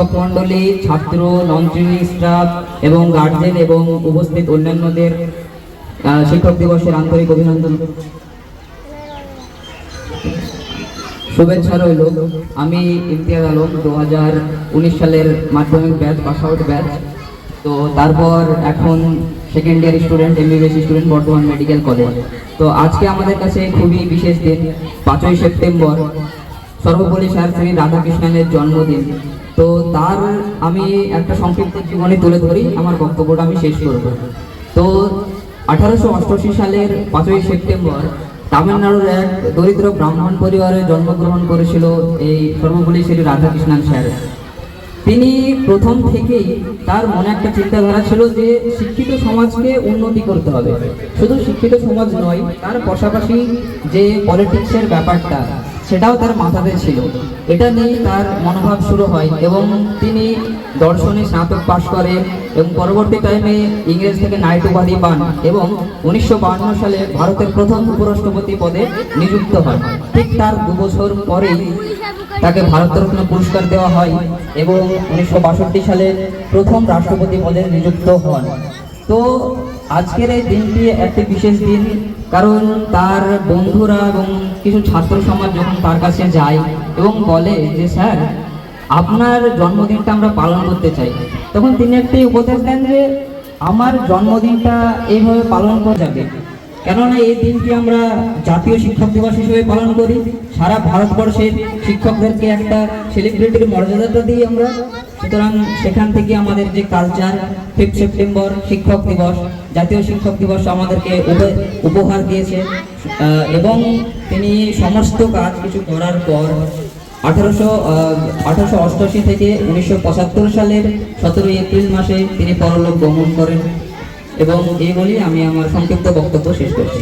শিক্ষক মণ্ডলী, ছাত্র, নন ট্রেনিং স্টাফ এবং গার্জেন এবং উপস্থিত অন্যান্যদের শিক্ষক দিবসের আন্তরিক অভিনন্দন, শুভেচ্ছা রইল। আমি ইমতিয়াজ আলম, 2019 সালের মাধ্যমিক ব্যাচ, পাস আউট ব্যাচ। তো তারপর এখন second year student, MBBS student, Bardhaman medical college. তো আজকে আমাদের কাছে খুবই বিশেষ দিন, 5ই সেপ্টেম্বর, সর্বপল্লী স্যার শ্রী রাধাকৃষ্ণনের জন্মদিন। তো তার আমি একটা সংক্ষিপ্ত জীবনী তুলে ধরি, আমার বক্তব্যটা আমি শেষ করব। তো 1888 সালের 5ই সেপ্টেম্বর তামিলনাড়ুর এক দরিদ্র ব্রাহ্মণ পরিবারে জন্মগ্রহণ করেছিল এই সর্বপল্লী শ্রী রাধাকৃষ্ণন স্যার। তিনি প্রথম থেকেই তার মনে একটা চিন্তাধারা ছিল যে শিক্ষিত সমাজকে উন্নতি করতে হবে। শুধু শিক্ষিত সমাজ নয়, তার পাশাপাশি যে পলিটিক্সের ব্যাপারটা সেটাও তার মাথাতে ছিল। এটা নিয়ে তার মনোভাব শুরু হয় এবং তিনি দর্শনে স্নাতক পাশ করেন এবং পরবর্তী টাইমে ইংরেজ থেকে নাইট উপাধি পান এবং 1952 সালে ভারতের প্রথম উপরাষ্ট্রপতি পদে নিযুক্ত হন। ঠিক তার 2 বছর পরেই তাকে ভারতরত্ন পুরস্কার দেওয়া হয় এবং 1962 সালে প্রথম রাষ্ট্রপতি পদে নিযুক্ত হন। তো আজকের এই দিনটি একটি বিশেষ দিন, কারণ তার বন্ধুরা এবং কিছু ছাত্র সমাজ যখন তার কাছে যায় এবং বলে যে স্যার আপনার জন্মদিনটা আমরা পালন করতে চাই, তখন তিনি একটি উপদেশ দেন যে আমার জন্মদিনটা এইভাবে পালন করা যাবে, কেননা এই দিনটি আমরা জাতীয় শিক্ষক দিবস হিসেবে পালন করি। সারা ভারতবর্ষের শিক্ষকদেরকে একটা সেলিব্রিটির মর্যাদাটা দিই আমরা। সুতরাং সেখান থেকে আমাদের যে কালচার, 5 সেপ্টেম্বর শিক্ষক দিবস, জাতীয় শিক্ষক দিবস আমাদেরকে উপহার দিয়েছে। এবং তিনি সমস্ত কাজ কিছু করার পর 1888 থেকে 1975 সালের 17 এপ্রিল মাসে তিনি পরলোক গমন করেন। এবং এই বলি আমি আমার সংক্ষিপ্ত বক্তব্য শেষ করছি।